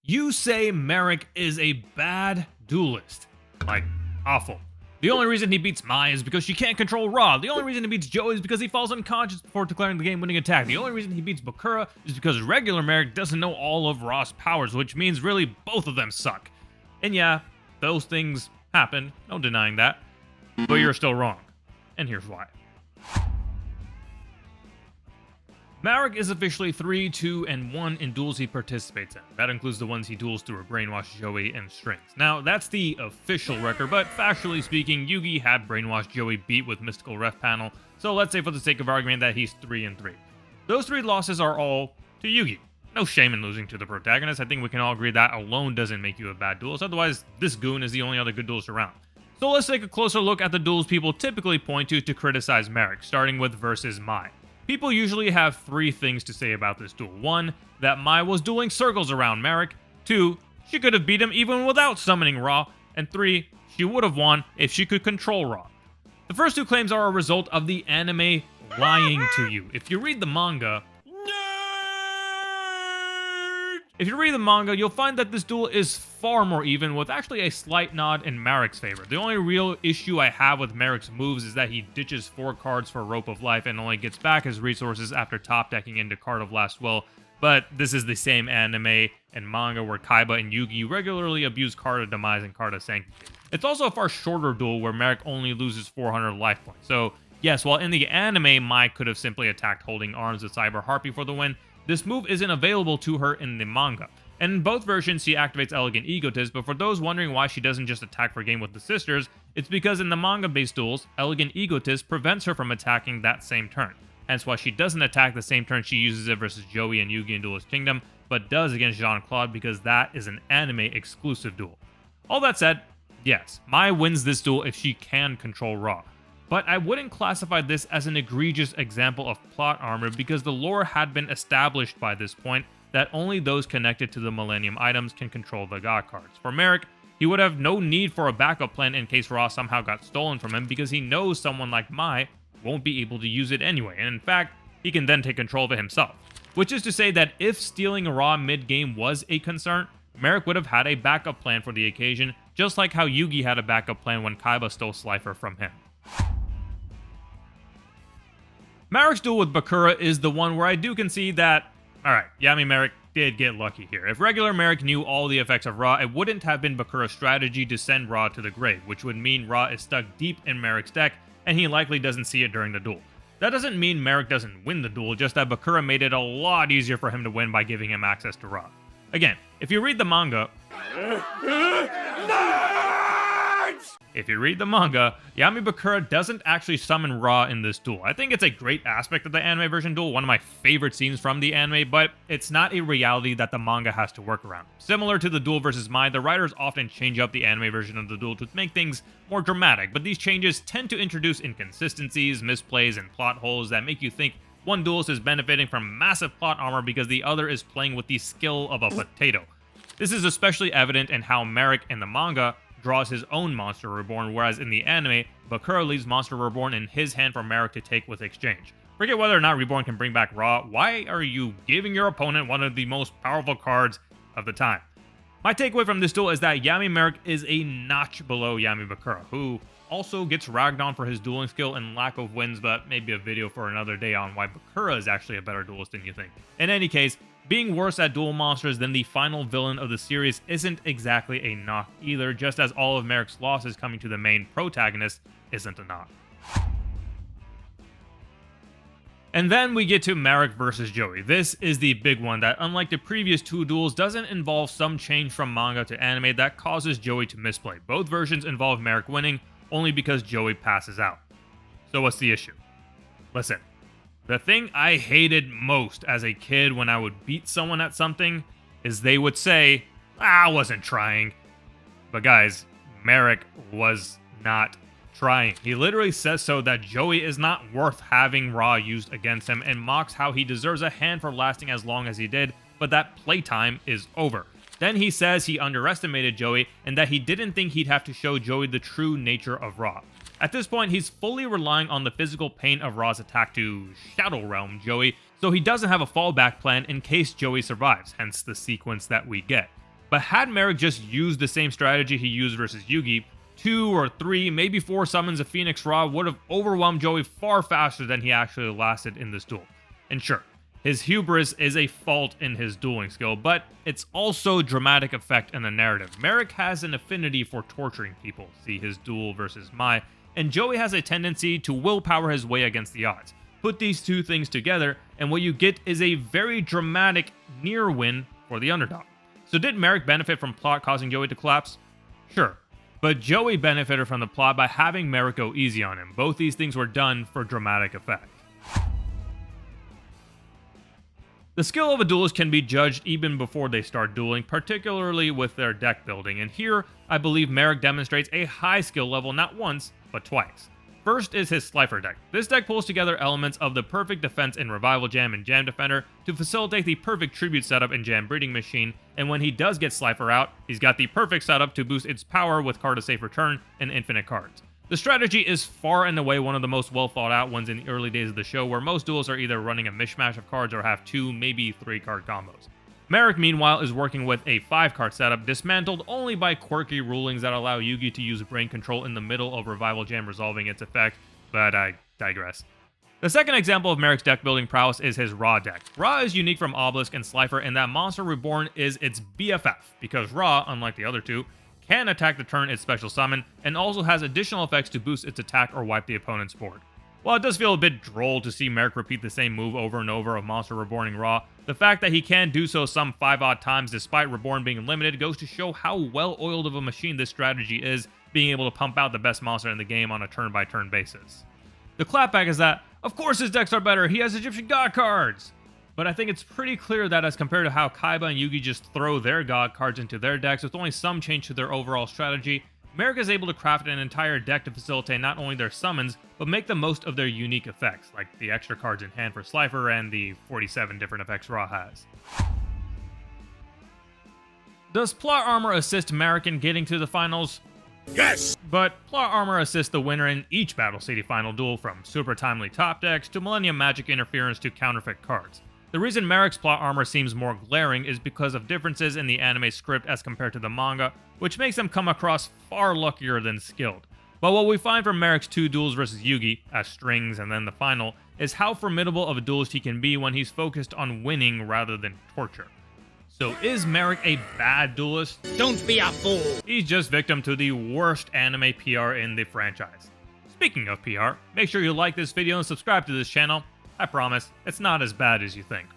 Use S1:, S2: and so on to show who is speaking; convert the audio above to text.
S1: You say Marik is a bad duelist. Like, awful. The only reason he beats Mai is because she can't control Ra. The only reason he beats Joey is because he falls unconscious before declaring the game-winning attack. The only reason he beats Bakura is because regular Marik doesn't know all of Ra's powers, which means really both of them suck. And yeah, those things happen, no denying that. But you're still wrong. And here's why. Marik is officially 3, 2, and 1 in duels he participates in. That includes the ones he duels through a brainwashed Joey and strings. Now, that's the official record, but factually speaking, Yugi had brainwashed Joey beat with Mystical Ref Panel, so let's say for the sake of argument that he's 3 and 3. Those 3 losses are all to Yugi. No shame in losing to the protagonist. I think we can all agree that alone doesn't make you a bad duelist, otherwise this goon is the only other good duelist around. So let's take a closer look at the duels people typically point to criticize Marik, starting with versus Mai. People usually have 3 things to say about this duel. 1, that Mai was dueling circles around Marik. 2, she could have beat him even without summoning Ra. And 3, she would have won if she could control Ra. The first 2 claims are a result of the anime lying to you. If you read the manga, you'll find that this duel is far more even, with actually a slight nod in Marik's favor. The only real issue I have with Marik's moves is that he ditches 4 cards for Rope of Life and only gets back his resources after top decking into Card of Last Will. But this is the same anime and manga where Kaiba and Yugi regularly abuse Card of Demise and Card of Sanctity. It's also a far shorter duel where Marik only loses 400 life points. So yes, while in the anime, Mai could have simply attacked holding arms with Cyber Harpy for the win, this move isn't available to her in the manga. And in both versions, she activates Elegant Egotist, but for those wondering why she doesn't just attack for game with the sisters, it's because in the manga-based duels, Elegant Egotist prevents her from attacking that same turn. Hence why she doesn't attack the same turn she uses it versus Joey and Yugi in Duelist Kingdom, but does against Jean-Claude because that is an anime-exclusive duel. All that said, yes, Mai wins this duel if she can control Ra. But I wouldn't classify this as an egregious example of plot armor because the lore had been established by this point that only those connected to the Millennium items can control the God cards. For Marik, he would have no need for a backup plan in case Ra somehow got stolen from him because he knows someone like Mai won't be able to use it anyway, and in fact, he can then take control of it himself. Which is to say that if stealing Ra mid-game was a concern, Marik would have had a backup plan for the occasion, just like how Yugi had a backup plan when Kaiba stole Slifer from him. Marik's duel with Bakura is the one where I do concede that, alright, Yami Marik did get lucky here. If regular Marik knew all the effects of Ra, it wouldn't have been Bakura's strategy to send Ra to the grave, which would mean Ra is stuck deep in Marik's deck, and he likely doesn't see it during the duel. That doesn't mean Marik doesn't win the duel, just that Bakura made it a lot easier for him to win by giving him access to Ra. Again, if you read the manga, Yami Bakura doesn't actually summon Ra in this duel. I think it's a great aspect of the anime version duel, one of my favorite scenes from the anime, but it's not a reality that the manga has to work around. Similar to the duel versus Mai, the writers often change up the anime version of the duel to make things more dramatic, but these changes tend to introduce inconsistencies, misplays, and plot holes that make you think one duelist is benefiting from massive plot armor because the other is playing with the skill of a potato. This is especially evident in how Marik in the manga draws his own Monster Reborn, whereas in the anime, Bakura leaves Monster Reborn in his hand for Marik to take with exchange. Forget whether or not Reborn can bring back Ra, why are you giving your opponent one of the most powerful cards of the time? My takeaway from this duel is that Yami Marik is a notch below Yami Bakura, who also gets ragged on for his dueling skill and lack of wins, but maybe a video for another day on why Bakura is actually a better duelist than you think. In any case, being worse at duel monsters than the final villain of the series isn't exactly a knock either, just as all of Marik's losses coming to the main protagonist isn't a knock. And then we get to Marik versus Joey. This is the big one that, unlike the previous 2 duels, doesn't involve some change from manga to anime that causes Joey to misplay. Both versions involve Marik winning, only because Joey passes out. So what's the issue? Listen. The thing I hated most as a kid when I would beat someone at something is they would say, I wasn't trying. But guys, Marik was not trying. He literally says so that Joey is not worth having Ra used against him and mocks how he deserves a hand for lasting as long as he did, but that playtime is over. Then he says he underestimated Joey and that he didn't think he'd have to show Joey the true nature of Ra. At this point, he's fully relying on the physical pain of Ra's attack to Shadow Realm Joey, so he doesn't have a fallback plan in case Joey survives, hence the sequence that we get. but had Marik just used the same strategy he used versus Yugi, 2 or 3, maybe 4 summons of Phoenix Ra would have overwhelmed Joey far faster than he actually lasted in this duel. And sure, his hubris is a fault in his dueling skill, but it's also dramatic effect in the narrative. Marik has an affinity for torturing people, see his duel versus Mai, and Joey has a tendency to willpower his way against the odds. Put these two things together, and what you get is a very dramatic near win for the underdog. So did Marik benefit from plot causing Joey to collapse? Sure. But Joey benefited from the plot by having Marik go easy on him. Both these things were done for dramatic effect. The skill of a duelist can be judged even before they start dueling, particularly with their deck building, and here I believe Marik demonstrates a high skill level not once, but twice. First is his Slifer deck. This deck pulls together elements of the perfect defense in Revival Jam and Jam Defender to facilitate the perfect tribute setup in Jam Breeding Machine, and when he does get Slifer out, he's got the perfect setup to boost its power with Card of Safe Return and infinite cards. The strategy is far and away one of the most well thought out ones in the early days of the show, where most duels are either running a mishmash of cards or have 2, maybe 3 card combos. Marik, meanwhile, is working with a 5-card setup, dismantled only by quirky rulings that allow Yugi to use Brain Control in the middle of Revival Jam resolving its effect, but I digress. The second example of Marik's deck building prowess is his Ra deck. Ra is unique from Obelisk and Slifer in that Monster Reborn is its BFF, because Ra, unlike the other two, can attack the turn its special summon, and also has additional effects to boost its attack or wipe the opponent's board. While it does feel a bit droll to see Marik repeat the same move over and over of Monster Reborning Ra, the fact that he can do so some 5-odd times despite Reborn being limited goes to show how well-oiled of a machine this strategy is, being able to pump out the best monster in the game on a turn-by-turn basis. The clapback is that, of course his decks are better, he has Egyptian God cards! But I think it's pretty clear that as compared to how Kaiba and Yugi just throw their God cards into their decks with only some change to their overall strategy, Marik is able to craft an entire deck to facilitate not only their summons, but make the most of their unique effects, like the extra cards in hand for Slifer and the 47 different effects Ra has. Does Plot Armor assist Marik in getting to the finals? Yes! But Plot Armor assists the winner in each Battle City final duel, from super timely top decks to Millennium Magic interference to counterfeit cards. The reason Marik's plot armor seems more glaring is because of differences in the anime script as compared to the manga, which makes him come across far luckier than skilled. But what we find from Marik's 2 duels versus Yugi, as strings and then the final, is how formidable of a duelist he can be when he's focused on winning rather than torture. So is Marik a bad duelist?
S2: Don't be a fool!
S1: He's just victim to the worst anime PR in the franchise. Speaking of PR, make sure you like this video and subscribe to this channel. I promise, it's not as bad as you think.